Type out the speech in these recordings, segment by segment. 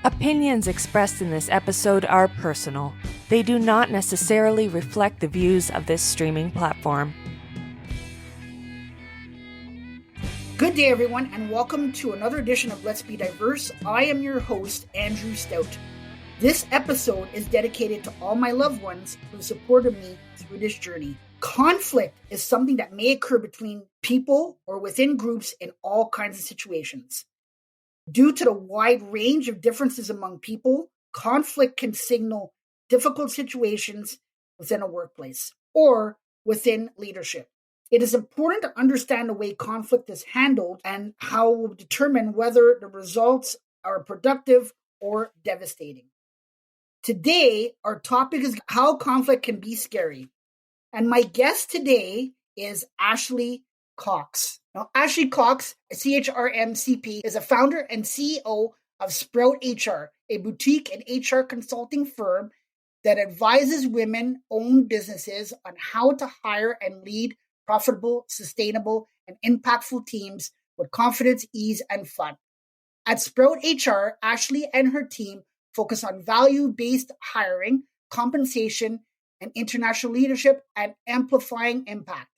Opinions expressed in this episode are personal. They do not necessarily reflect the views of this streaming platform. Good day, everyone, and welcome to another edition of Let's Be Diverse. I am your host, Andrew Stout. This episode is dedicated to all my loved ones who supported me through this journey. Conflict is something that may occur between people or within groups in all kinds of situations. Due to the wide range of differences among people, conflict can signal difficult situations within a workplace or within leadership. It is important to understand the way conflict is handled and how it will determine whether the results are productive or devastating. Today, our topic is how conflict can be scary. And my guest today is Ashley Cox. Now, Ashley Cox, CHRMCP, is a founder and CEO of Sprout HR, a boutique and HR consulting firm that advises women-owned businesses on how to hire and lead profitable, sustainable, and impactful teams with confidence, ease, and fun. At Sprout HR, Ashley and her team focus on value-based hiring, compensation, and international leadership, and amplifying impact.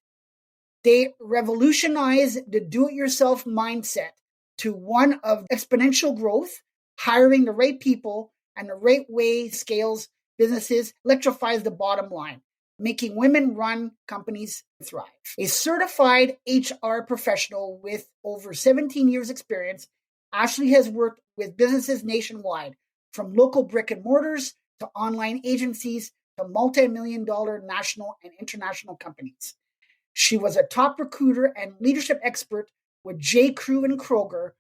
They revolutionize the do-it-yourself mindset to one of exponential growth, hiring the right people, and the right way scales businesses, electrifies the bottom line, making women-run companies thrive. A certified HR professional with over 17 years experience, Ashley has worked with businesses nationwide, from local brick and mortars to online agencies to multi-million-dollar national and international companies. She was a top recruiter and leadership expert with J. Crew and Kroger,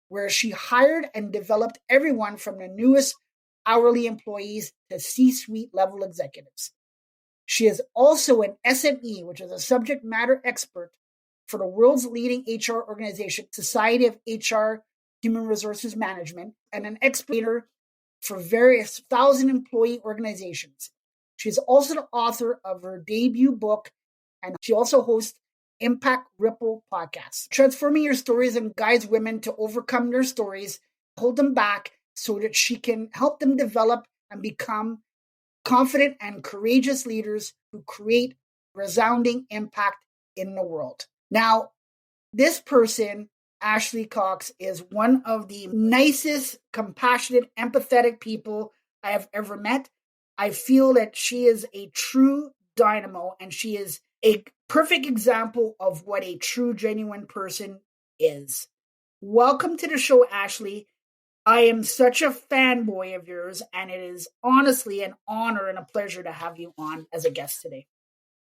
where she hired and developed everyone from the newest hourly employees to C-suite level executives. She is also an SME, which is a subject matter expert for the world's leading HR organization, Society of HR Human Resources Management, and an expert for various 1,000 employee organizations. She is also the author of her debut book, and she also hosts Impact Ripple podcast, transforming your stories and guides women to overcome their stories, hold them back so that she can help them develop and become confident and courageous leaders who create resounding impact in the world. Now, this person, Ashley Cox, is one of the nicest, compassionate, empathetic people I have ever met. I feel that she is a true dynamo, and she is a perfect example of what a true, genuine person is. Welcome to the show, Ashley. I am such a fanboy of yours, and it is honestly an honor and a pleasure to have you on as a guest today.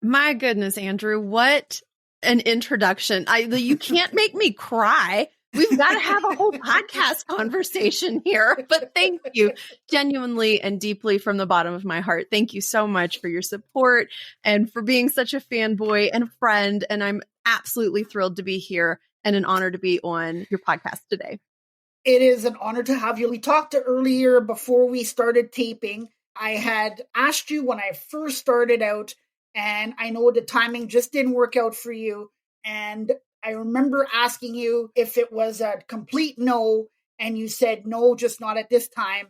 My goodness, Andrew, what an introduction. You can't make me cry. We've got to have a whole podcast conversation here, but thank you genuinely and deeply from the bottom of my heart. Thank you so much for your support and for being such a fanboy and a friend. And I'm absolutely thrilled to be here and an honor to be on your podcast today. It is an honor to have you. We talked earlier before we started taping. I had asked you when I first started out, and I know the timing just didn't work out for you. And I remember asking you if it was a complete no, and you said no, just not at this time.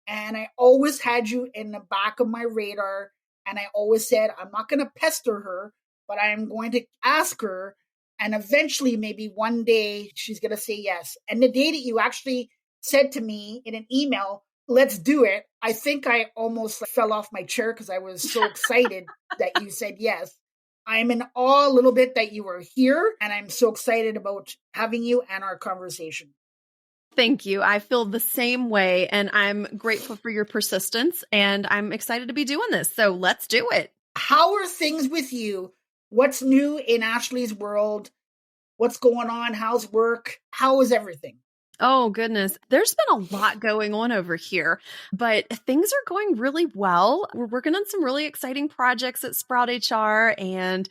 And I always had you in the back of my radar, and I always said, I'm not going to pester her, but I am going to ask her, and eventually maybe one day she's going to say yes. And the day that you actually said to me in an email, let's do it, I think I almost fell off my chair because I was so excited that you said yes. I'm in awe a little bit that you are here, and I'm so excited about having you and our conversation. Thank you. I feel the same way, and I'm grateful for your persistence, and I'm excited to be doing this. So let's do it. How are things with you? What's new in Ashley's world? What's going on? How's work? How is everything? Oh, goodness. There's been a lot going on over here, but things are going really well. We're working on some really exciting projects at Sprout HR and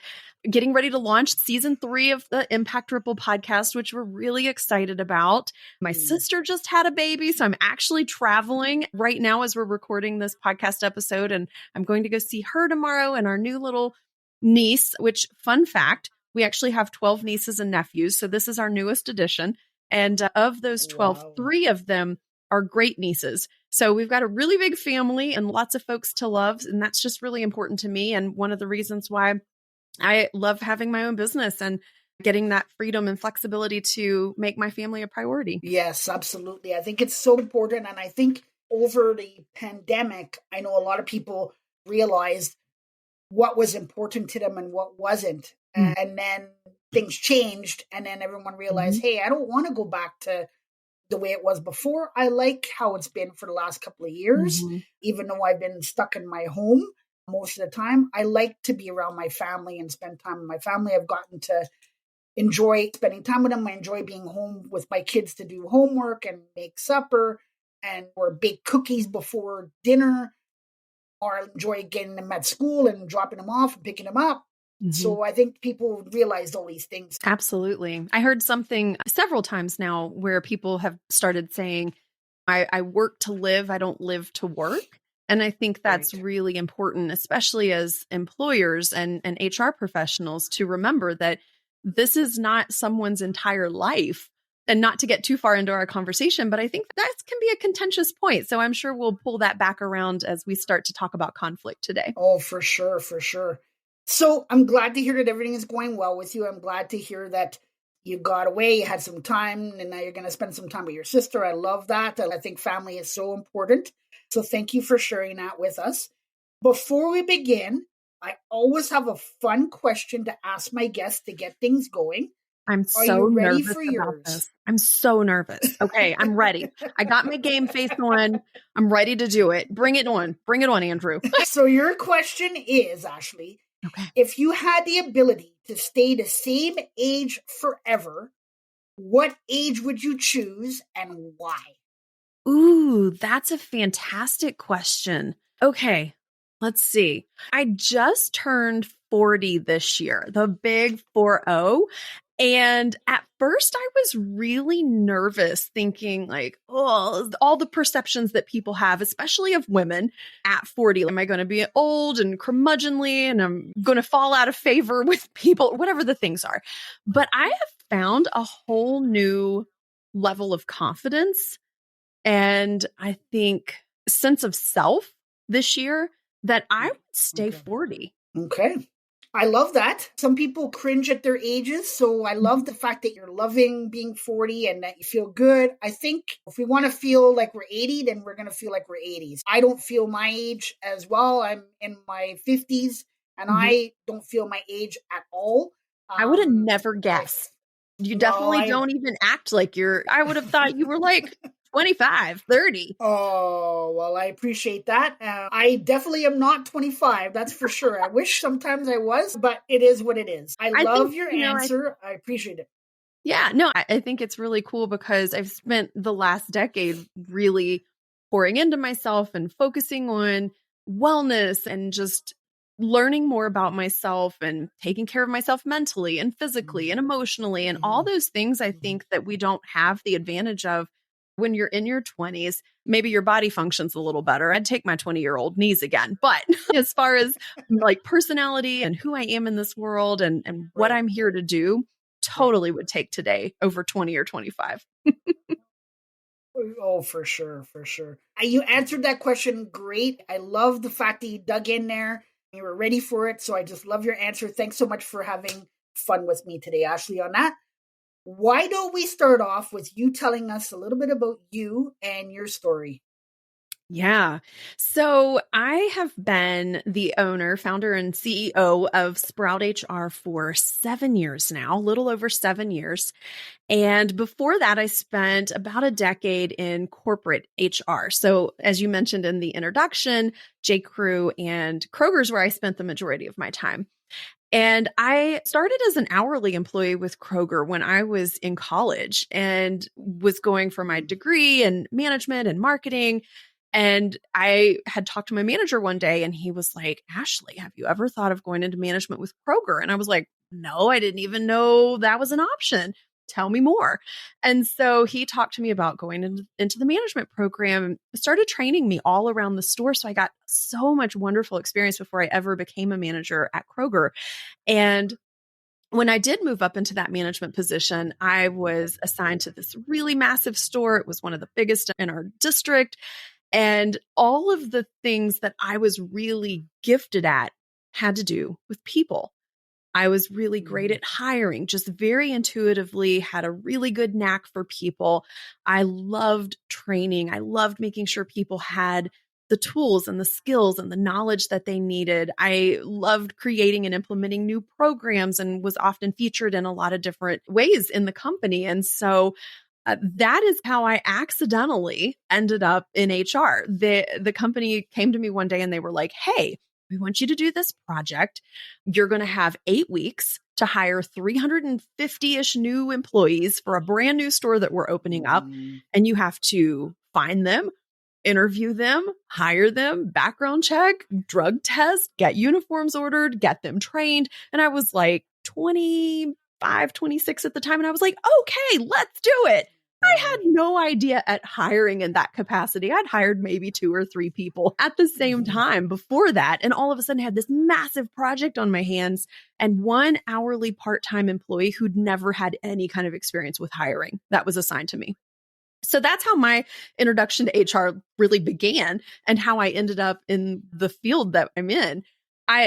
getting ready to launch season 3 of the Impact Ripple podcast, which we're really excited about. My sister just had a baby, so I'm actually traveling right now as we're recording this podcast episode, and I'm going to go see her tomorrow and our new little niece, which, fun fact, we actually have 12 nieces and nephews, so this is our newest addition. And of those 12, 3 of them are great nieces. So we've got a really big family and lots of folks to love. And that's just really important to me. And one of the reasons why I love having my own business and getting that freedom and flexibility to make my family a priority. Yes, absolutely. I think it's so important. And I think over the pandemic, I know a lot of people realized what was important to them and what wasn't. Mm. And then things changed. And then everyone realized, hey, I don't want to go back to the way it was before. I like how it's been for the last couple of years, even though I've been stuck in my home most of the time. I like to be around my family and spend time with my family. I've gotten to enjoy spending time with them. I enjoy being home with my kids to do homework and make supper and or bake cookies before dinner, or I enjoy getting them at school and dropping them off and picking them up. So I think people realized all these things. Absolutely. I heard something several times now where people have started saying, I work to live, I don't live to work. And I think that's really important, especially as employers and HR professionals, to remember that this is not someone's entire life. And not to get too far into our conversation, but I think that can be a contentious point. So I'm sure we'll pull that back around as we start to talk about conflict today. Oh, for sure, for sure. So I'm glad to hear that everything is going well with you. I'm glad to hear that you got away, you had some time, and now you're going to spend some time with your sister. I love that. I think family is so important. So thank you for sharing that with us. Before we begin, I always have a fun question to ask my guests to get things going. I'm so nervous about this. I'm so nervous. Okay, I'm ready. I got my game face on. I'm ready to do it. Bring it on. Bring it on, Andrew. So your question is, Ashley, if you had the ability to stay the same age forever, what age would you choose and why? Ooh, that's a fantastic question. Okay, let's see. I just turned 40 this year, the big 40. And at first I was really nervous thinking like, oh, all the perceptions that people have, especially of women at 40. Am I going to be old and curmudgeonly and I'm going to fall out of favor with people, whatever the things are. But I have found a whole new level of confidence and I think sense of self this year that I would stay 40. Okay. I love that. Some people cringe at their ages. So I love the fact that you're loving being 40 and that you feel good. I think if we want to feel like we're 80, then we're going to feel like we're 80s. I don't feel my age as well. I'm in my 50s and I don't feel my age at all. I would have never guessed. You definitely don't even act like I would have thought you were like 25, 30. Oh, well, I appreciate that. I definitely am not 25. That's for sure. I wish sometimes I was, but it is what it is. I love your answer. I appreciate it. Yeah, no, I think it's really cool because I've spent the last decade really pouring into myself and focusing on wellness and just learning more about myself and taking care of myself mentally and physically and emotionally and all those things I think that we don't have the advantage of when you're in your 20s. Maybe your body functions a little better. I'd take my 20-year-old knees again. But as far as like personality and who I am in this world and what I'm here to do, totally would take today over 20 or 25. Oh, for sure. For sure. You answered that question great. I love the fact that you dug in there. You were ready for it. So I just love your answer. Thanks so much for having fun with me today, Ashley, on that. Why don't we start off with you telling us a little bit about you and your story? Yeah. So I have been the owner, founder, and CEO of Sprout HR for 7 years now, a little over 7 years. And before that, I spent about a decade in corporate HR. So as you mentioned in the introduction, J.Crew and Kroger's where I spent the majority of my time. And I started as an hourly employee with Kroger when I was in college and was going for my degree in management and marketing. And I had talked to my manager one day and he was like, Ashley, have you ever thought of going into management with Kroger? And I was like, no, I didn't even know that was an option. Tell me more. And so he talked to me about going into the management program and started training me all around the store. So I got so much wonderful experience before I ever became a manager at Kroger. And When I did move up into that management position, I was assigned to this really massive store. It was one of the biggest in our district. And all of the things that I was really gifted at had to do with people. I was really great at hiring, just very intuitively, had a really good knack for people. I loved training. I loved making sure people had the tools and the skills and the knowledge that they needed. I loved creating and implementing new programs and was often featured in a lot of different ways in the company. And so that is how I accidentally ended up in HR. The company came to me one day and they were like, hey, we want you to do this project. You're going to have 8 weeks to hire 350-ish new employees for a brand new store that we're opening up. And you have to find them, interview them, hire them, background check, drug test, get uniforms ordered, get them trained. And I was like 25, 26 at the time. And I was like, okay, let's do it. I had no idea at hiring in that capacity. I'd hired maybe 2 or 3 people at the same time before that. And all of a sudden had this massive project on my hands and one hourly part-time employee who'd never had any kind of experience with hiring that was assigned to me. So that's how my introduction to HR really began and how I ended up in the field that I'm in.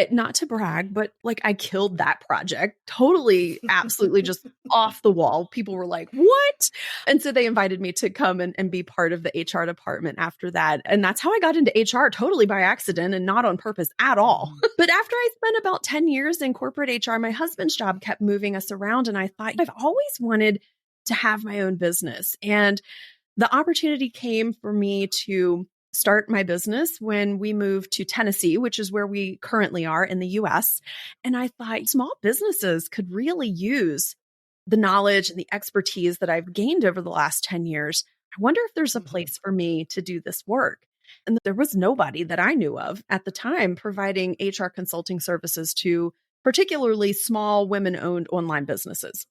Not to brag, but like I killed that project totally, absolutely just off the wall. People were like, what? And so they invited me to come and be part of the HR department after that. And that's how I got into HR totally by accident and not on purpose at all. But after I spent about 10 years in corporate HR, my husband's job kept moving us around. And I thought, I've always wanted to have my own business. And the opportunity came for me to start my business when we moved to Tennessee, which is where we currently are in the US. And I thought small businesses could really use the knowledge and the expertise that I've gained over the last 10 years. I wonder if there's a place for me to do this work. And there was nobody that I knew of at the time providing HR consulting services to particularly small women-owned online businesses.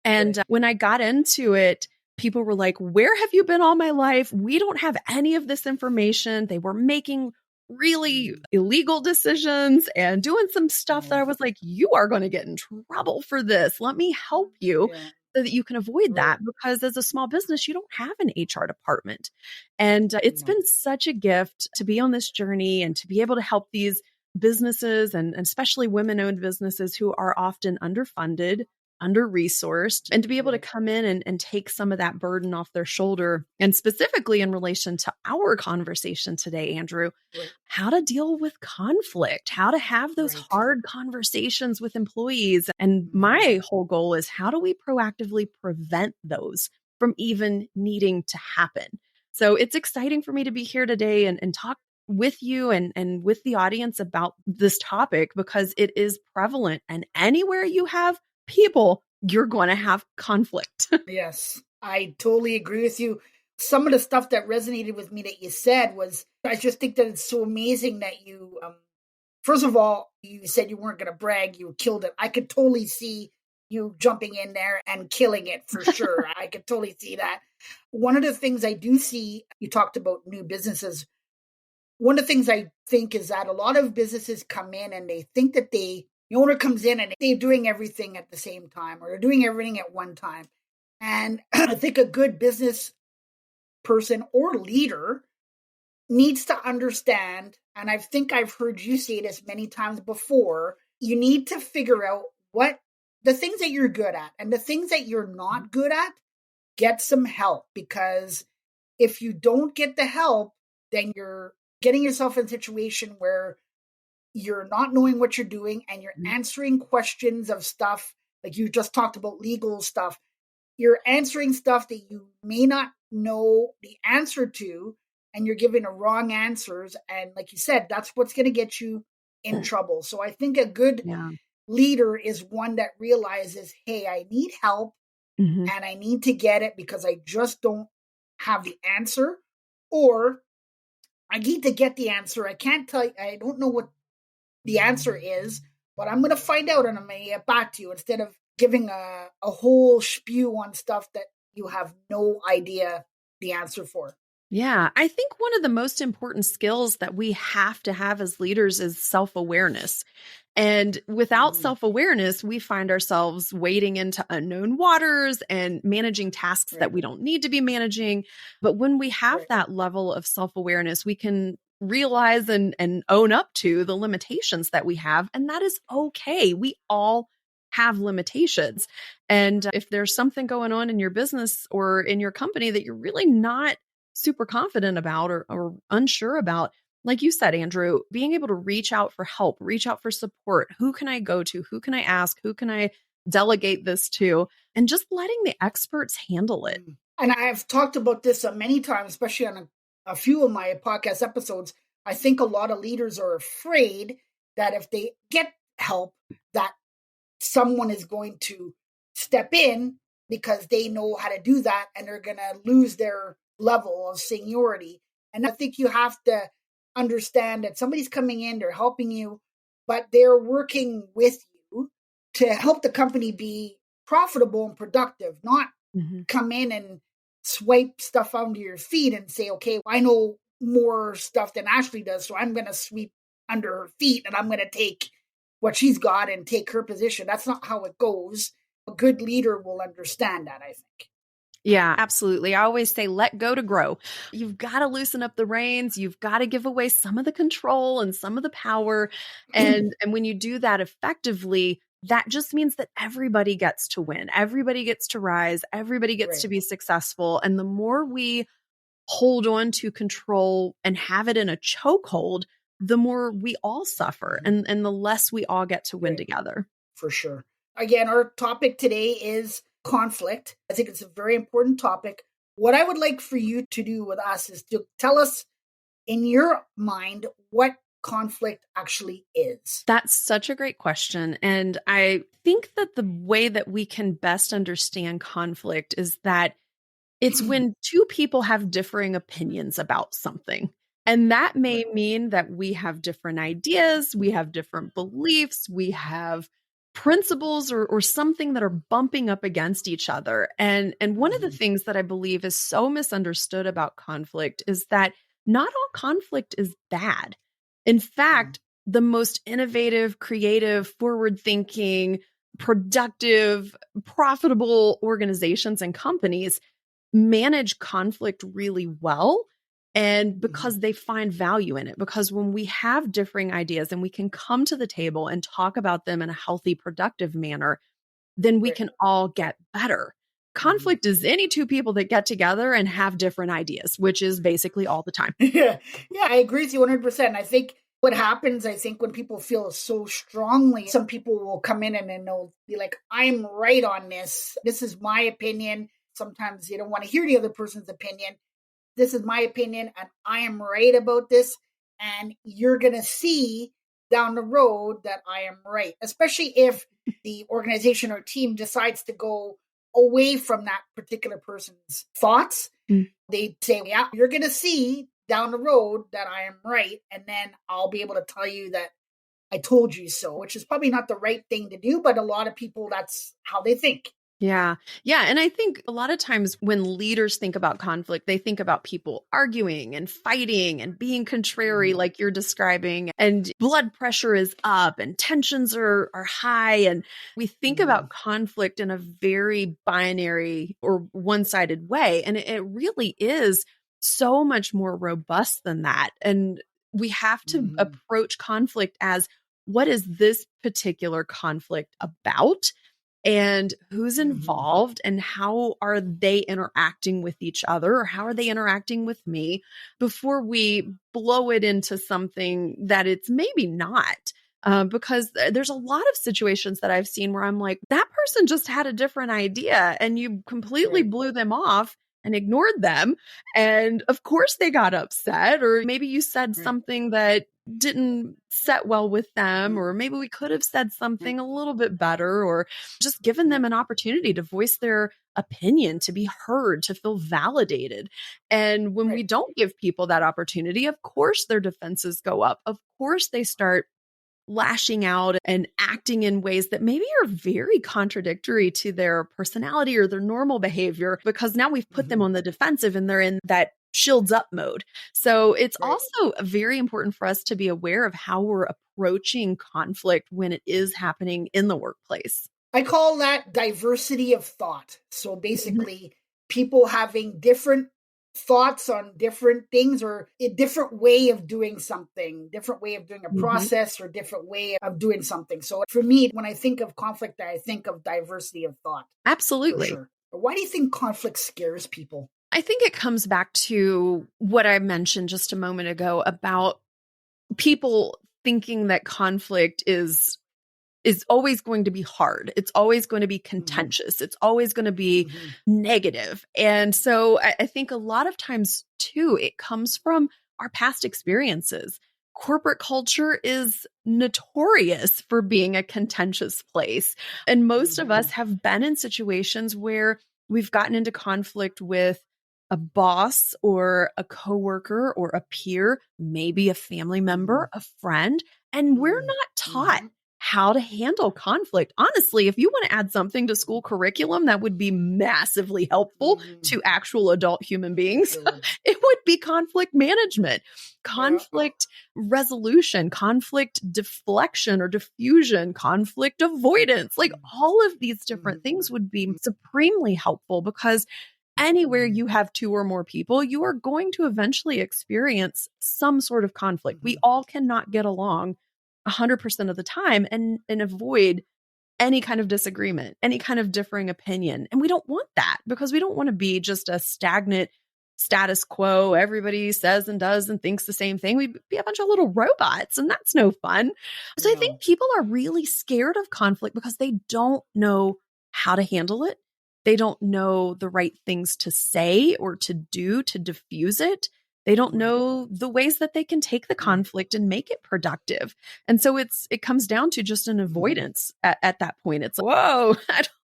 And when I got into it, people were like, where have you been all my life? We don't have any of this information. They were making really illegal decisions and doing some stuff that I was like, you are going to get in trouble for this. Let me help you so that you can avoid that. Because as a small business, you don't have an HR department. And it's been such a gift to be on this journey and to be able to help these businesses and especially women-owned businesses who are often underfunded, under-resourced, and to be able to come in and take some of that burden off their shoulder. And specifically in relation to our conversation today, Andrew, how to deal with conflict, how to have those hard conversations with employees. And my whole goal is how do we proactively prevent those from even needing to happen? So it's exciting for me to be here today and talk with you and with the audience about this topic because it is prevalent. And anywhere you have people, you're going to have conflict. Yes, I totally agree with you. Some of the stuff that resonated with me that you said was, I just think that it's so amazing that you, first of all, you said you weren't going to brag, you killed it. I could totally see you jumping in there and killing it for sure. I could totally see that. One of the things I do see, you talked about new businesses. One of the things I think is that a lot of businesses come in and they think that the owner comes in and they're doing everything at the same time or they're doing everything at one time. And I think a good business person or leader needs to understand, and I think I've heard you say this many times before, you need to figure out what the things that you're good at and the things that you're not good at, get some help. Because if you don't get the help, then you're getting yourself in a situation where you're not knowing what you're doing and you're answering questions of stuff like you just talked about legal stuff. You're answering stuff that you may not know the answer to, and you're giving the wrong answers. And like you said, that's what's going to get you in trouble. So I think a good leader is one that realizes, hey, I need help and I need to get it because I just don't have the answer, or I need to get the answer. I can't tell you, I don't know what the answer is, but I'm going to find out and I'm going to get back to you instead of giving a whole spew on stuff that you have no idea the answer for. Yeah, I think one of the most important skills that we have to have as leaders is self-awareness. And without Mhm. self-awareness, we find ourselves wading into unknown waters and managing tasks that Right, we don't need to be managing. But when we have right. that level of self-awareness, we can realize and own up to the limitations that we have. And that is okay. We all have limitations. And if there's something going on in your business or in your company that you're really not super confident about or unsure about, like you said, Andrew, being able to reach out for help, reach out for support. Who can I go to? Who can I ask? Who can I delegate this to? And just letting the experts handle it. And I've talked about this many times, especially on a few of my podcast episodes. I think a lot of leaders are afraid that if they get help, that someone is going to step in because they know how to do that and they're going to lose their level of seniority. And I think you have to understand that somebody's coming in, they're helping you, but they're working with you to help the company be profitable and productive, not Mhm. come in and swipe stuff under your feet and say, okay, I know more stuff than Ashley does, so I'm going to sweep under her feet and I'm going to take what she's got and take her position. That's not how it goes. A good leader will understand that, I think. Yeah, absolutely. I always say, let go to grow. You've got to loosen up the reins. You've got to give away some of the control and some of the power. And when you do that effectively, that just means that everybody gets to win. Everybody gets to rise. Everybody gets Right. to be successful. And the more we hold on to control and have it in a chokehold, the more we all suffer and the less we all get to win Right. together. For sure. Again, our topic today is conflict. I think it's a very important topic. What I would like for you to do with us is to tell us in your mind what conflict actually is. That's such a great question. And I think that the way that we can best understand conflict is that it's when two people have differing opinions about something. And that may Right. mean that we have different ideas, we have different beliefs, we have principles or something that are bumping up against each other. And one of the Mhm. things that I believe is so misunderstood about conflict is that not all conflict is bad. In Mhm. fact, the most innovative, creative, forward thinking, productive, profitable organizations and companies manage conflict really well. And Mhm. because they find value in it, because when we have differing ideas and we can come to the table and talk about them in a healthy, productive manner, then we Right. can all get better. Mhm. Conflict is any two people that get together and have different ideas, which is basically all the time. Yeah, yeah, I agree with you 100%. I think what happens, I think when people feel so strongly, some people will come in and then they'll be like, I'm right on this. This is my opinion. Sometimes you don't want to hear the other person's opinion. This is my opinion, and I am right about this. And you're going to see down the road that I am right, especially if the organization or team decides to go away from that particular person's thoughts. Mm. They say, yeah, you're going to see down the road that I am right. And then I'll be able to tell you that I told you so, which is probably not the right thing to do, but a lot of people, that's how they think. Yeah. Yeah. And I think a lot of times when leaders think about conflict, they think about people arguing and fighting and being contrary, Mhm. like you're describing, and blood pressure is up and tensions are high. And we think Mhm. about conflict in a very binary or one sided way. And it really is so much more robust than that. And we have to Mhm. approach conflict as what is this particular conflict about? And who's Mhm. involved and how are they interacting with each other or how are they interacting with me before we blow it into something that it's maybe not. Because there's a lot of situations that I've seen where I'm like, that person just had a different idea and you completely Right. blew them off and ignored them. And of course they got upset, or maybe you said Right. something that didn't set well with them, or maybe we could have said Right. something a little bit better, or just given them Right. an opportunity to voice their opinion, to be heard, to feel validated. And when we Right. don't give people that opportunity, of course their defenses go up. Of course they start lashing out and acting in ways that maybe are very contradictory to their personality or their normal behavior, because now we've put them Mhm. on the defensive and they're in that shields up mode. So it's Right. also very important for us to be aware of how we're approaching conflict when it is happening in the workplace. I call that diversity of thought. So Mhm. basically, people having different thoughts on different things or a different way of doing something, different way of doing a Mhm. process or different way of doing something. So for me, when I think of conflict, I think of diversity of thought for Absolutely. sure. Why do you think conflict scares people? I think it comes back to what I mentioned just a moment ago about people thinking that conflict is always going to be hard. It's always going to be Mhm, contentious. It's always going to be mhm, negative. And so I think a lot of times too, it comes from our past experiences. Corporate culture is notorious for being a contentious place. And most of us mhm, have been in situations where we've gotten into conflict with a boss or a coworker or a peer, maybe a family member, mhm, a friend, and we're mhm, not taught mhm, how to handle conflict. Honestly, if you want to add something to school curriculum that would be massively helpful mhm. to actual adult human beings, Sure would. it would be conflict management, Yeah. conflict resolution, conflict deflection or diffusion, conflict avoidance. Like all of these different Mhm, things would be supremely helpful because anywhere mhm, you have two or more people, you are going to eventually experience some sort of conflict. We mhm, all cannot get along 100% of the time and avoid any kind of disagreement, any kind of differing opinion. And we don't want that because we don't want to be just a stagnant status quo. Everybody says and does and thinks the same thing. We'd be a bunch of little robots, and that's no fun. So I think no. people are really scared of conflict because they don't know how to handle it. They don't know the right things to say or to do to diffuse it. They don't Right, know the ways that they can take the right. conflict and make it productive. And so it comes down to just an Mhm, avoidance at that point. It's like, whoa,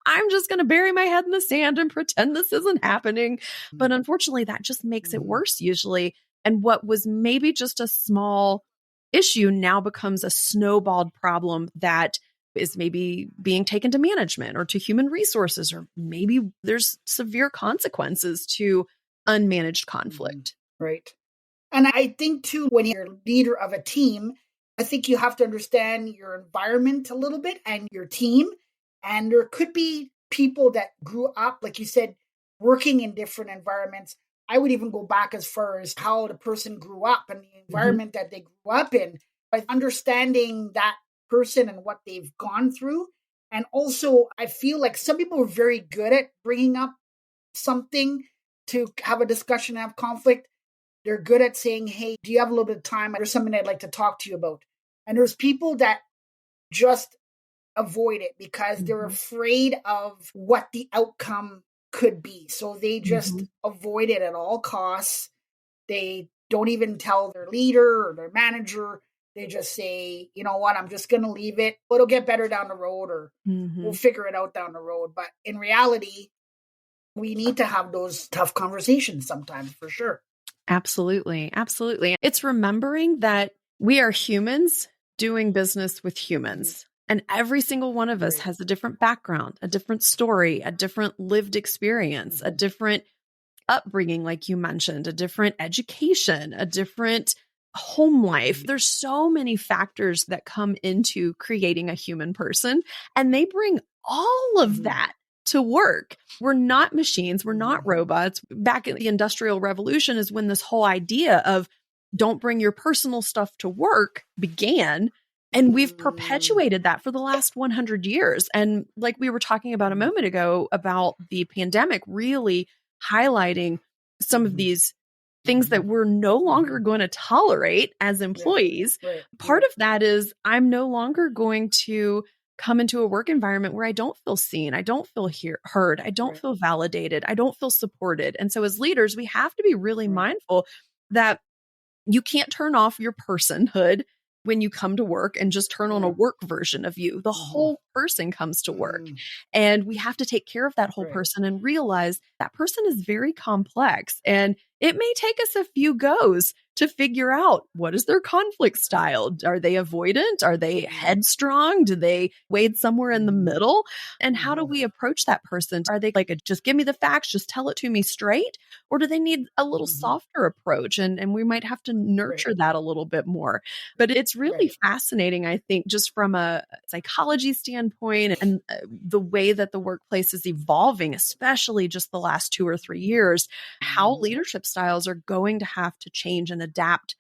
I'm just going to bury my head in the sand and pretend this isn't happening. mhm, But unfortunately, that just makes it mhm, worse usually. And what was maybe just a small issue now becomes a snowballed problem that is maybe being taken to management or to human resources, or maybe there's severe consequences to unmanaged mhm. conflict. Right. And I think too, when you're a leader of a team, I think you have to understand your environment a little bit and your team. And there could be people that grew up, like you said, working in different environments. I would even go back as far as how the person grew up and the Mhm. environment that they grew up in, by understanding that person and what they've gone through. And also, I feel like some people are very good at bringing up something to have a discussion, have conflict. They're good at saying, "Hey, do you have a little bit of time? There's something I'd like to talk to you about." And there's people that just avoid it because they're Mhm. afraid of what the outcome could be. So they just Mhm. avoid it at all costs. They don't even tell their leader or their manager. They just say, "You know what? I'm just going to leave it. It'll get better down the road, or we'll Mhm. figure it out down the road." But in reality, we need to have those tough conversations sometimes for sure. Absolutely. Absolutely. It's remembering that we are humans doing business with Mhm. humans. And every single one of us Right. has a different background, a different story, a different lived experience, a Mhm. different upbringing, like you mentioned, a different education, a different home life. Mhm. There's so many factors that come into creating a human person, and they bring all of Mhm. that to work. We're not machines, we're not Mhm. robots. Back in the Industrial Revolution is when this whole idea of don't bring your personal stuff to work began. And we've Mm. perpetuated that for the last 100 years. And like we were talking about a Mhm. moment ago about the pandemic really highlighting some of Mhm. these things Mhm. that we're no longer Mhm. going to tolerate as Yeah. employees. Right. Part Right. of that is I'm no longer going to come into a work environment where I don't feel seen, I don't feel heard, I don't Right. feel validated, I don't feel supported. And so as leaders, we have to be really Right. mindful that you can't turn off your personhood when you come to work and just turn on a Yeah. work version of you. The Mhm. whole person comes to work. Mhm. And we have to take care of that whole Right. person and realize that person is very complex. And it may take us a few goes to figure out what is their conflict style. Are they avoidant? Are they Mhm. headstrong? Do they wade somewhere in the Mhm. middle? And how do Mhm. we approach that person? Are they like, just give me the facts, just tell it to me straight? Or do they need a little Mhm. softer approach? And we might have to nurture Right. that a little bit more. But it's really Right. fascinating, I think, just from a psychology standpoint and the way that the workplace is evolving, especially just the last 2 or 3 years, how Mhm. leadership styles are going to have to change and adapt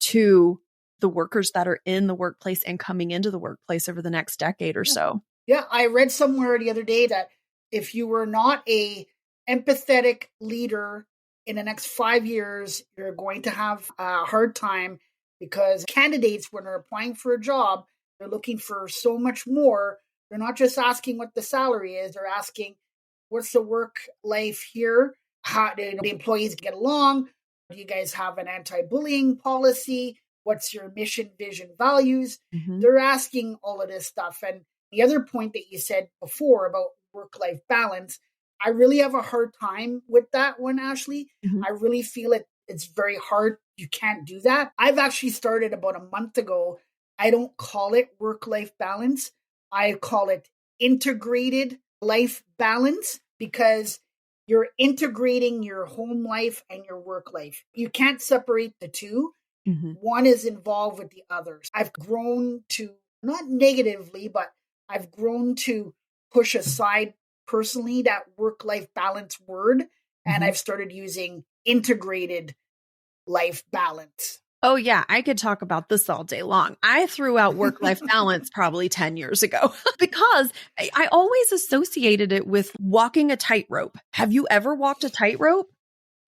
to the workers that are in the workplace and coming into the workplace over the next decade or Yeah. so. Yeah, I read somewhere the other day that if you were not a empathetic leader in the next 5 years, you're going to have a hard time because candidates, when they're applying for a job, they're looking for so much more. They're not just asking what the salary is, they're asking what's the work life here? How do the employees get along? Do you guys have an anti bullying policy? What's your mission, vision, values? Mhm. They're asking all of this stuff. And the other point that you said before about work life balance, I really have a hard time with that one, Ashley. Mhm. I really feel it's very hard. You can't do that. I've actually started about a month ago. I don't call it work life balance. I call it integrated life balance because you're integrating your home life and your work life. You can't separate the two. Mhm. One is involved with the others. I've grown to, not negatively, but I've grown to push aside personally that work life balance word. And Mhm. I've started using integrated life balance. Oh, yeah, I could talk about this all day long. I threw out work-life balance probably 10 years ago because I always associated it with walking a tightrope. Have you ever walked a tightrope?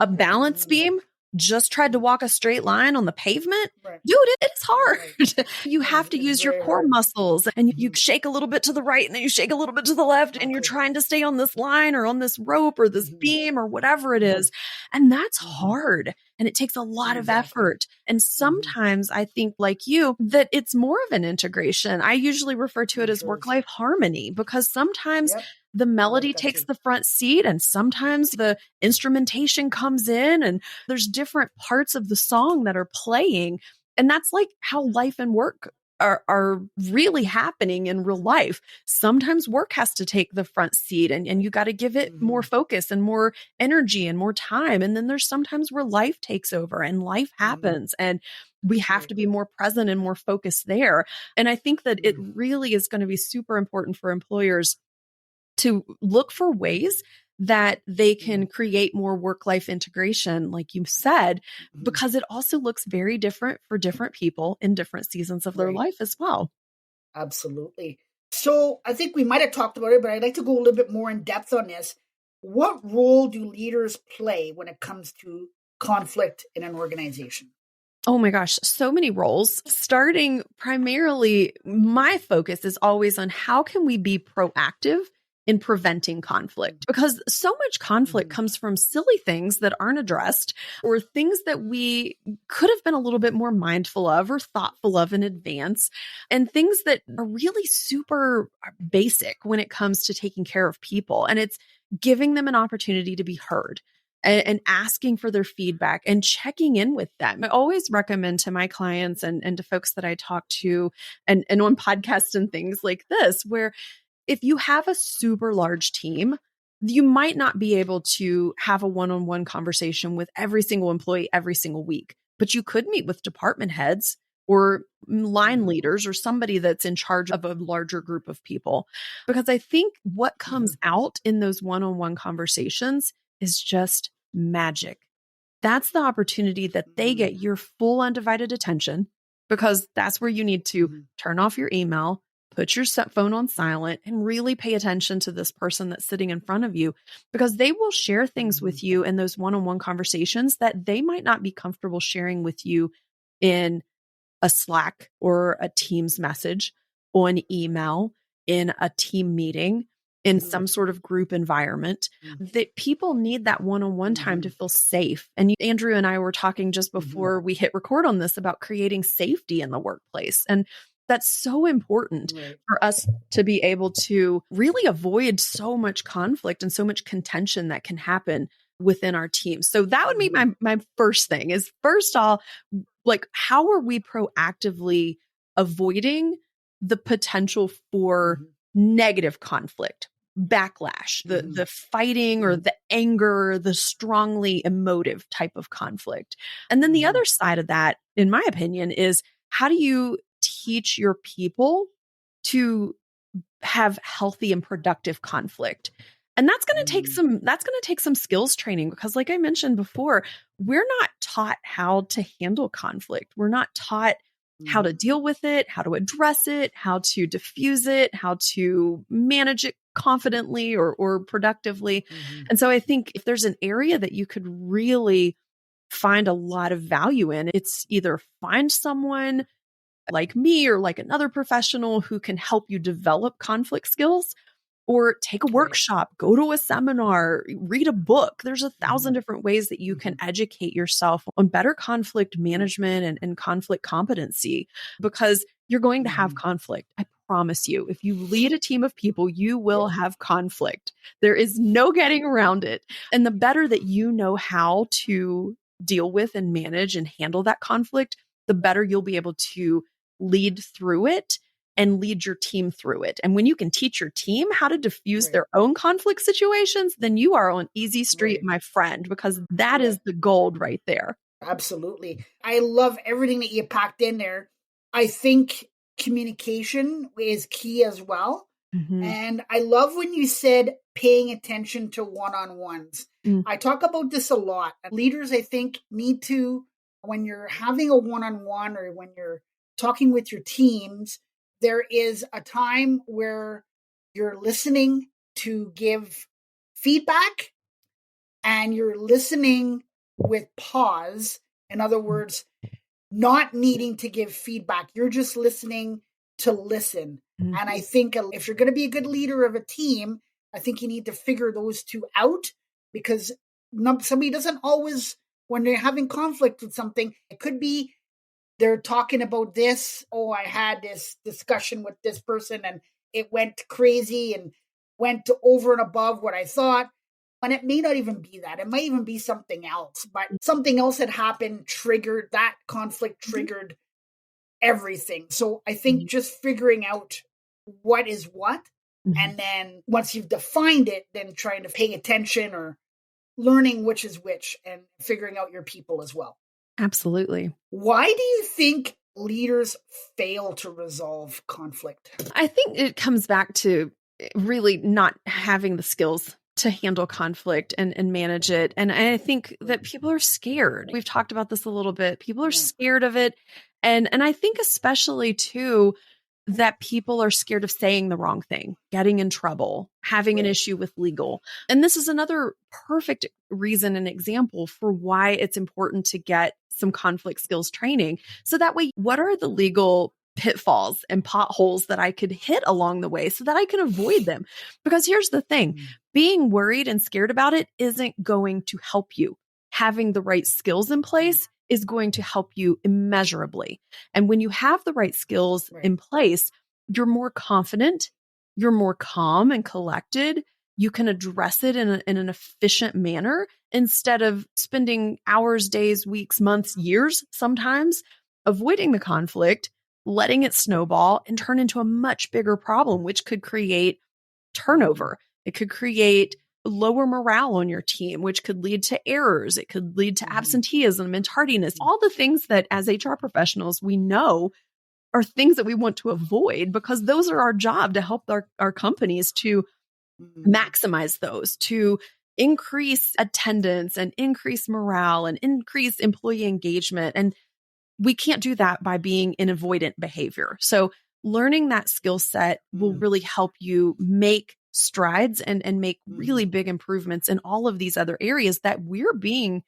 A balance beam? Just tried to walk a straight line on the pavement? Right. Dude, it's hard. Right. You have to It's use your very core hard. muscles and you Mhm. shake a little bit to the right and then you shake a little bit to the left and you're Exactly. trying to stay on this line or on this rope or this Mhm. beam or whatever it Mhm. is. And that's Mhm. hard and it takes a lot of Exactly. effort. And Mhm. sometimes I think, like you, that it's more of an integration. I usually refer to it It as sure work is. life harmony because sometimes Yep. the I like melody that takes too. the front seat and sometimes the instrumentation comes in and there's different parts of the song that are playing. And that's like how life and work are really happening in real life. Sometimes work has to take the front seat and you got to give it more Mhm. focus and more energy and more time. And then there's sometimes where life takes over and life Mhm. happens and we have Right. to be more present and more focused there. And I think that it Mhm. really is going to be super important for employers to look for ways that they can Mhm. create more work life integration, like you said, Mhm. because it also looks very different for different people in different seasons of their Right. life as well. Absolutely. So I think we might have talked about it, but I'd like to go a little bit more in depth on this. What role do leaders play when it comes to conflict in an organization? Oh my gosh, so many roles. Starting primarily, my focus is always on how can we be proactive in preventing conflict because so much conflict Mhm. comes from silly things that aren't addressed or things that we could have been a little bit more mindful of or thoughtful of in advance and things that are really super basic when it comes to taking care of people and it's giving them an opportunity to be heard and asking for their feedback and checking in with them. I always recommend to my clients and to folks that I talk to and on podcasts and things like this, where if you have a super large team, you might not be able to have a one-on-one conversation with every single employee every single week, but you could meet with department heads or line Mhm. leaders or somebody that's in charge of a larger group of people. Because I think what comes Mhm. out in those one-on-one conversations is just magic. That's the opportunity that they Mhm. get your full undivided attention because that's where you need to Mhm. turn off your email, put your phone on silent, and really pay attention to this person that's sitting in front of you because they will share things Mhm. with you in those one on one conversations that they might not be comfortable sharing with you in a Slack or a Teams message, on email, in a team meeting, in Mhm. some sort of group environment. That people need that one-on-one time to Mhm. feel safe. And Andrew and I were talking just Mhm. before we hit record on this about creating safety in the workplace. And that's so important Right. for us to be able to really avoid so much conflict and so much contention that can happen within our team. So that would be Mhm. my first thing is first off, like how are we proactively avoiding the potential for Mhm. negative conflict? backlash, the Mhm. the fighting or the anger, the strongly emotive type of conflict. And then the Mhm. other side of that, in my opinion, is how do you teach your people to have healthy and productive conflict? And that's going to take some skills training, because like I mentioned before, we're not taught how to handle conflict. We're not taught how to Mhm. deal with it, how to address it, how to diffuse it, how to manage it confidently or productively. Mhm. And so I think if there's an area that you could really find a lot of value in, it's either find someone like me or like another professional who can help you develop conflict skills, or take a Right. workshop, go to a seminar, read a book. There's 1,000 Mhm. different ways that you can Mhm. educate yourself on better conflict management and conflict competency, because you're going to have Mhm. conflict. I promise you. If you lead a team of people, you will have conflict. There is no getting around it. And the better that you know how to deal with and manage and handle that conflict, the better you'll be able to lead through it and lead your team through it. And when you can teach your team how to diffuse Right. their own conflict situations, then you are on easy street, Right. my friend, because that Yeah. is the gold right there. Absolutely. I love everything that you packed in there. I think communication is key as well. Mhm. And I love when you said paying attention to one on ones. Mm. I talk about this a lot. Leaders, I think, need to, when you're having a one on one or when you're talking with your teams, there is a time where you're listening to give feedback and you're listening with pause. In other words, not needing to give feedback. You're just listening to listen. Mhm. And I think if you're going to be a good leader of a team, I think you need to figure those two out, because somebody doesn't always, when they're having conflict with something, it could be they're talking about this. Oh, I had this discussion with this person and it went crazy and went over and above what I thought. And it may not even be that. It might even be something else. But something else had happened, triggered that conflict, Mhm. triggered everything. So I think Mhm. just figuring out what is what. Mhm. And then once you've defined it, then trying to pay attention or learning which is which and figuring out your people as well. Absolutely. Why do you think leaders fail to resolve conflict? I think it comes back to really not having the skills to handle conflict and manage it. And I think that people are scared. We've talked about this a little bit. People are Yeah. scared of it. And I think especially too that people are scared of saying the wrong thing, getting in trouble, having an Right. issue with legal. And this is another perfect reason and example for why it's important to get some conflict skills training. So that way, what are the legal pitfalls and potholes that I could hit along the way so that I can avoid them? Because here's the thing, being worried and scared about it isn't going to help you. Having the right skills in place is going to help you immeasurably. And when you have the right skills Right. in place, you're more confident, you're more calm and collected. You can address it in an efficient manner instead of spending hours, days, weeks, months, years sometimes avoiding the conflict, letting it snowball and turn into a much bigger problem, which could create turnover. It could create lower morale on your team, which could lead to errors. It could lead to absenteeism and tardiness, all the things that as HR professionals, we know are things that we want to avoid, because those are our job to help our companies to maximize those, to increase attendance and increase morale and increase employee engagement. And we can't do that by being in avoidant behavior. So learning that skill set will really help you make strides and make really big improvements in all of these other areas that we're being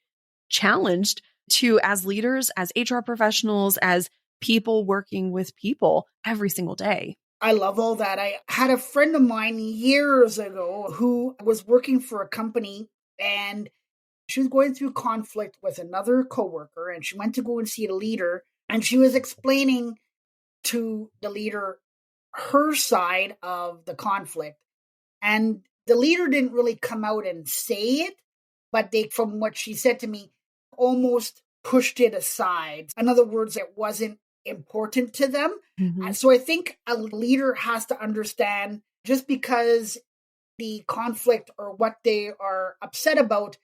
challenged to as leaders, as HR professionals, as people working with people every single day. I love all that. I had a friend of mine years ago who was working for a company and she was going through conflict with another coworker and she went to go and see a leader and she was explaining to the leader her side of the conflict. And the leader didn't really come out and say it, but they, from what she said to me, almost pushed it aside. In other words, it wasn't important to them. Mhm. So I think a leader has to understand just because the conflict or what they are upset about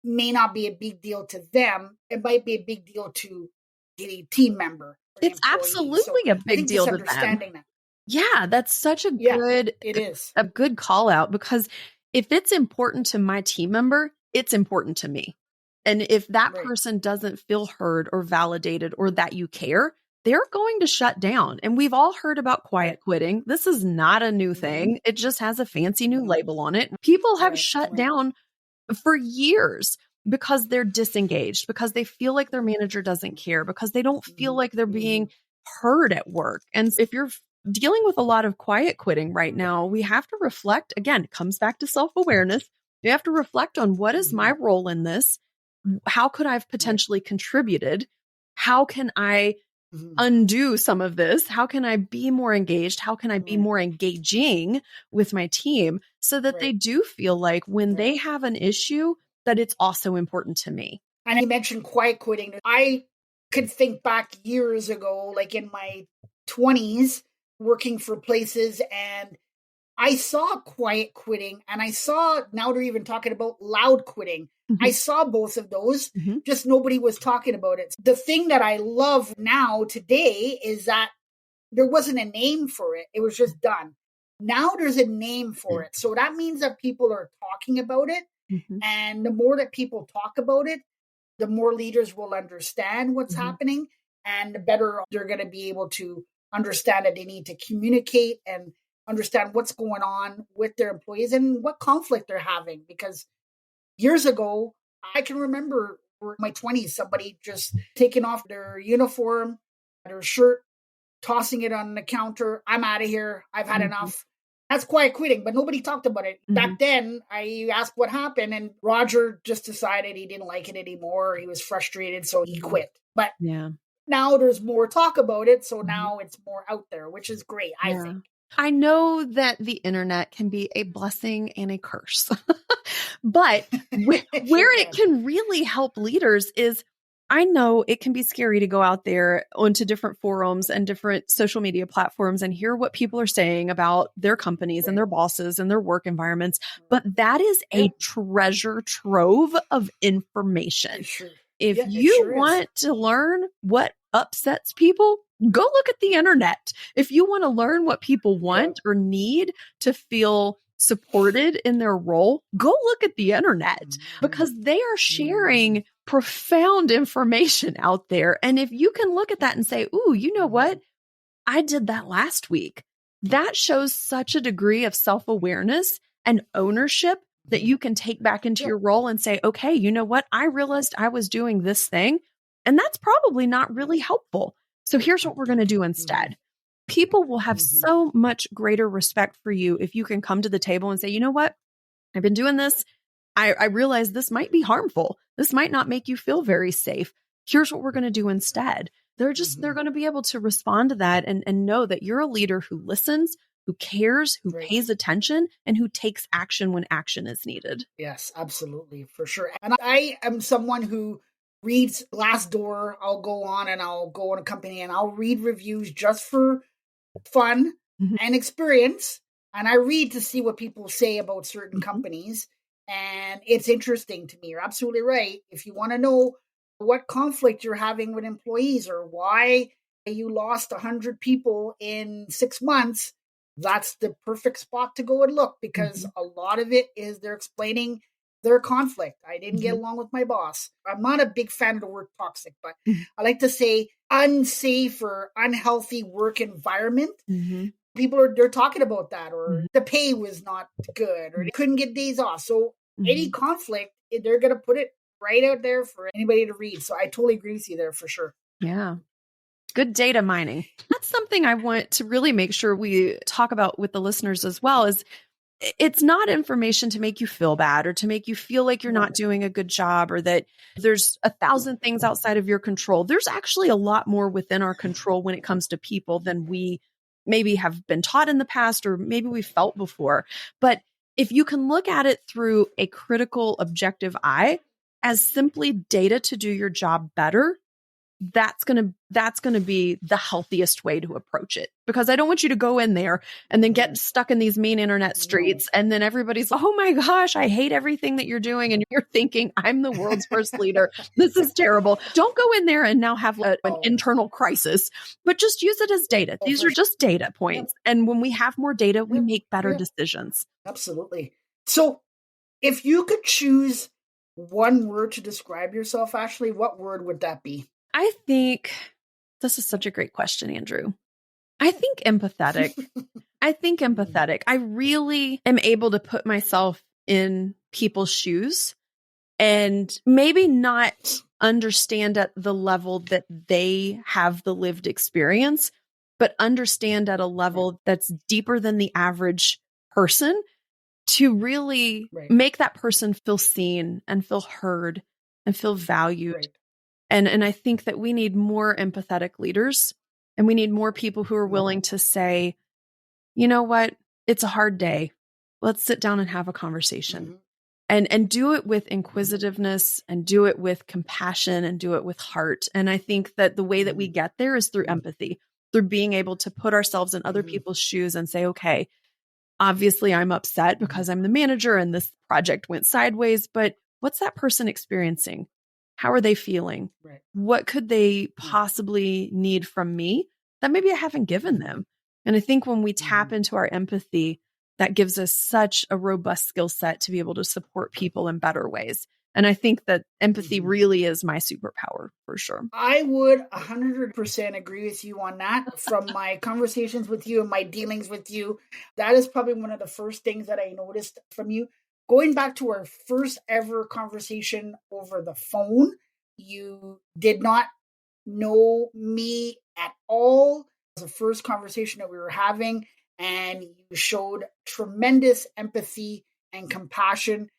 may not be a big deal to them. It might be a big deal to the team member. It's absolutely a big deal to them. That. Yeah, that's such it is a good call out, because if it's important to my team member, it's important to me. And if that person doesn't feel heard or validated or that you care, they're going to shut down. And we've all heard about quiet quitting. This is not a new thing. It just has a fancy new label on it. People have shut down for years because they're disengaged, because they feel like their manager doesn't care, because they don't feel like they're being heard at work. And if you're dealing with a lot of quiet quitting right now, we have to reflect. Again, it comes back to self-awareness. You have to reflect on, what is my role in this? How could I have potentially contributed? How can I undo some of this? How can I be more engaged? How can I be more engaging with my team so that they do feel like when they have an issue, that it's also important to me? And you mentioned quiet quitting. I could think back years ago, like in my 20s, working for places, and I saw quiet quitting, and I saw, now they're even talking about loud quitting. I saw both of those, just nobody was talking about it. The thing that I love now today is that there wasn't a name for it. It was just done. Now there's a name for it. So that means that people are talking about it. And the more that people talk about it, the more leaders will understand what's happening, and the better they're going to be able to understand that they need to communicate and understand what's going on with their employees and what conflict they're having. Because years ago, I can remember in my 20s, somebody just taking off their uniform, their shirt, tossing it on the counter. I'm out of here. I've had enough. That's quiet quitting, but nobody talked about it. Back then, I asked what happened, and Roger just decided he didn't like it anymore. He was frustrated, so he quit. But now there's more talk about it, so now it's more out there, which is great, I think. I know that the internet can be a blessing and a curse, but where it can really help leaders is, I know it can be scary to go out there onto different forums and different social media platforms and hear what people are saying about their companies and their bosses and their work environments. But that is a treasure trove of information. If you want to learn what upsets people, go look at the internet. If you want to learn what people want or need to feel supported in their role, go look at the internet, because they are sharing profound information out there. And if you can look at that and say, ooh, you know what? I did that last week. That shows such a degree of self-awareness and ownership that you can take back into your role and say, okay, you know what? I realized I was doing this thing, and that's probably not really helpful. So here's what we're going to do instead. People will have so much greater respect for you if you can come to the table and say, you know what? I've been doing this. I realize this might be harmful. This might not make you feel very safe. Here's what we're going to do instead. They're going to be able to respond to that and know that you're a leader who listens, who cares, who pays attention, and who takes action when action is needed. Yes, absolutely. For sure. And I am someone who reads Glassdoor. I'll go on and I'll go on a company and I'll read reviews just for fun and experience. And I read to see what people say about certain companies. And it's interesting to me. You're absolutely right. If you want to know what conflict you're having with employees or why you lost 100 people in 6 months, that's the perfect spot to go and look, because a lot of it is they're explaining their conflict. I didn't get along with my boss. I'm not a big fan of the word toxic, but I like to say unsafe or unhealthy work environment. People they're talking about that, or the pay was not good, or they couldn't get days off. So any conflict, they're going to put it right out there for anybody to read. So I totally agree with you there for sure. Yeah. Good data mining. That's something I want to really make sure we talk about with the listeners as well, is it's not information to make you feel bad or to make you feel like you're not doing a good job or that there's 1,000 things outside of your control. There's actually a lot more within our control when it comes to people than we maybe have been taught in the past or maybe we felt before. But if you can look at it through a critical, objective eye as simply data to do your job better, that's going to be the healthiest way to approach it, because I don't want you to go in there and then get stuck in these mean internet streets. And then everybody's, oh my gosh, I hate everything that you're doing. And you're thinking, I'm the world's worst leader. This is terrible. Don't go in there and now have an internal crisis, but just use it as data. These are just data points. And when we have more data, we make better decisions. Absolutely. So if you could choose one word to describe yourself, Ashley, what word would that be? I think this is such a great question, Andrew. I think empathetic. I really am able to put myself in people's shoes and maybe not understand at the level that they have the lived experience, but understand at a level that's deeper than the average person, to really make that person feel seen and feel heard and feel valued. And I think that we need more empathetic leaders, and we need more people who are willing to say, you know what, it's a hard day. Let's sit down and have a conversation, and do it with inquisitiveness, and do it with compassion, and do it with heart. And I think that the way that we get there is through empathy, through being able to put ourselves in other people's shoes and say, okay, obviously I'm upset because I'm the manager and this project went sideways, but what's that person experiencing? How are they feeling? What could they possibly need from me that maybe I haven't given them? And I think when we tap into our empathy, that gives us such a robust skill set to be able to support people in better ways. And I think that empathy really is my superpower, for sure. I would 100% agree with you on that. From my conversations with you and my dealings with you, that is probably one of the first things that I noticed from you. Going back to our first ever conversation over the phone, you did not know me at all. It was the first conversation that we were having, and you showed tremendous empathy and compassion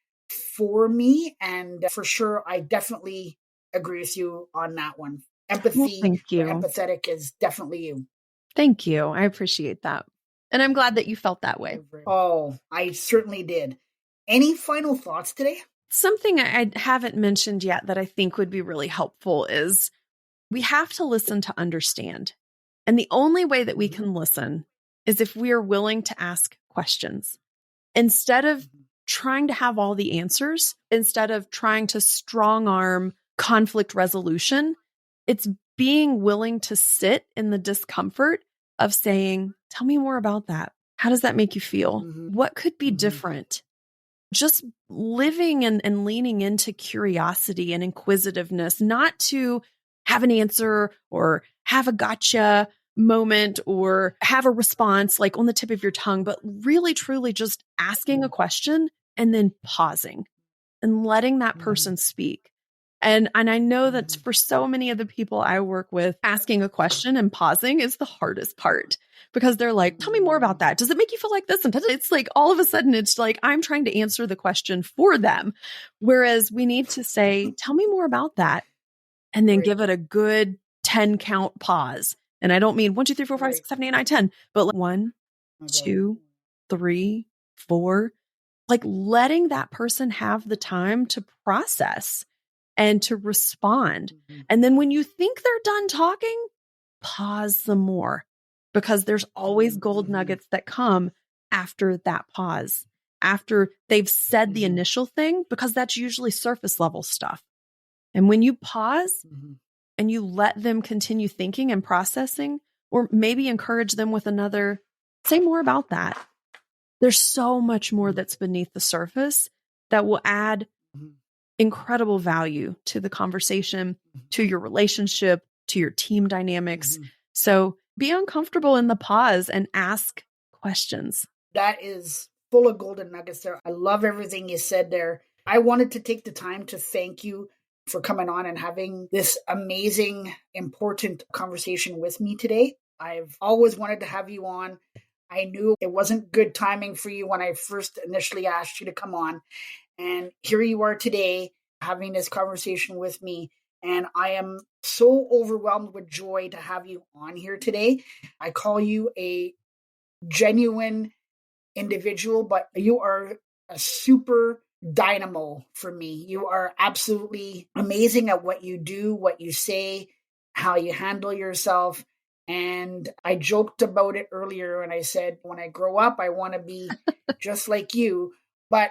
for me. And for sure, I definitely agree with you on that one. Empathy, thank you. Empathetic is definitely you. Thank you. I appreciate that. And I'm glad that you felt that way. Oh, I certainly did. Any final thoughts today? Something I haven't mentioned yet that I think would be really helpful is we have to listen to understand. And the only way that we can listen is if we are willing to ask questions. Instead of trying to have all the answers, instead of trying to strong arm conflict resolution, it's being willing to sit in the discomfort of saying, tell me more about that. How does that make you feel? What could be different? Just living and leaning into curiosity and inquisitiveness, not to have an answer or have a gotcha moment or have a response like on the tip of your tongue, but really, truly just asking a question and then pausing and letting that person speak. And I know that for so many of the people I work with, asking a question and pausing is the hardest part, because they're like, tell me more about that. Does it make you feel like this? And it's like, all of a sudden, it's like, I'm trying to answer the question for them. Whereas we need to say, tell me more about that. And then give it a good 10 count pause. And I don't mean 1, 2, 3, 4, 5, 6, 7, 8, 9, 10, but like 1, 2, 3, 4, like letting that person have the time to process and to respond. And then when you think they're done talking, pause some more, because there's always gold nuggets that come after that pause, after they've said the initial thing, because that's usually surface level stuff. And when you pause and you let them continue thinking and processing, or maybe encourage them with another, say more about that. There's so much more that's beneath the surface that will add incredible value to the conversation, to your relationship, to your team dynamics. So be uncomfortable in the pause and ask questions. That is full of golden nuggets there. I love everything you said there. I wanted to take the time to thank you for coming on and having this amazing, important conversation with me today. I've always wanted to have you on. I knew it wasn't good timing for you when I first initially asked you to come on. And here you are today having this conversation with me. And I am so overwhelmed with joy to have you on here today. I call you a genuine individual, but you are a super dynamo for me. You are absolutely amazing at what you do, what you say. how you handle yourself. And I joked about it earlier and I said, when I grow up, I want to be just like you. But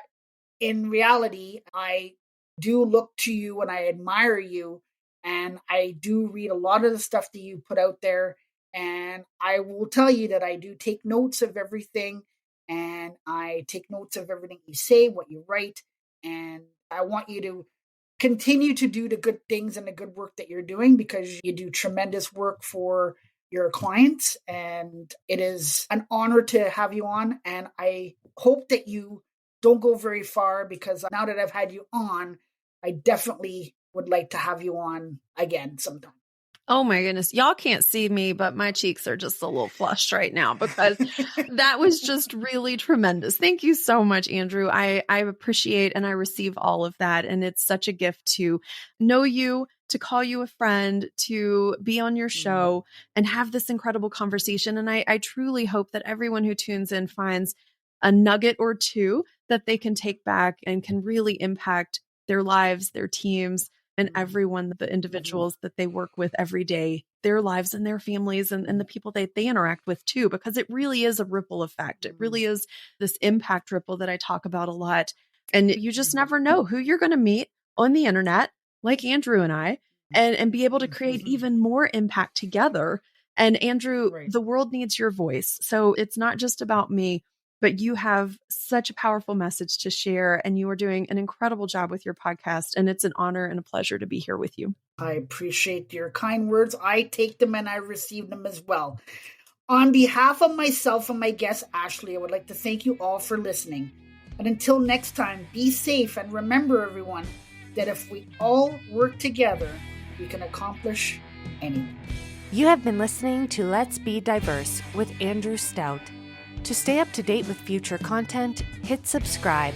in reality, I do look to you and I admire you. And I do read a lot of the stuff that you put out there. And I will tell you that I do take notes of everything. And I take notes of everything you say, what you write. And I want you to continue to do the good things and the good work that you're doing, because you do tremendous work for your clients. And it is an honor to have you on. And I hope that you don't go very far, because now that I've had you on, I definitely would like to have you on again sometime. Oh my goodness. Y'all can't see me, but my cheeks are just a little flushed right now because that was just really tremendous. Thank you so much, Andrew. I appreciate and I receive all of that. And it's such a gift to know you, to call you a friend, to be on your show and have this incredible conversation. And I truly hope that everyone who tunes in finds a nugget or two that they can take back and can really impact their lives, their teams, and everyone, the individuals that they work with every day, their lives and their families and the people that they interact with too, because it really is a ripple effect. It really is this impact ripple that I talk about a lot. And you just never know who you're going to meet on the internet, like Andrew and I, and be able to create even more impact together. And Andrew, the world needs your voice. So it's not just about me, but you have such a powerful message to share, and you are doing an incredible job with your podcast. And it's an honor and a pleasure to be here with you. I appreciate your kind words. I take them and I receive them as well. On behalf of myself and my guest, Ashley, I would like to thank you all for listening. And until next time, be safe, and remember, everyone, that if we all work together, we can accomplish anything. You have been listening to Let's Be Diverse with Andrew Stout. To stay up to date with future content, hit subscribe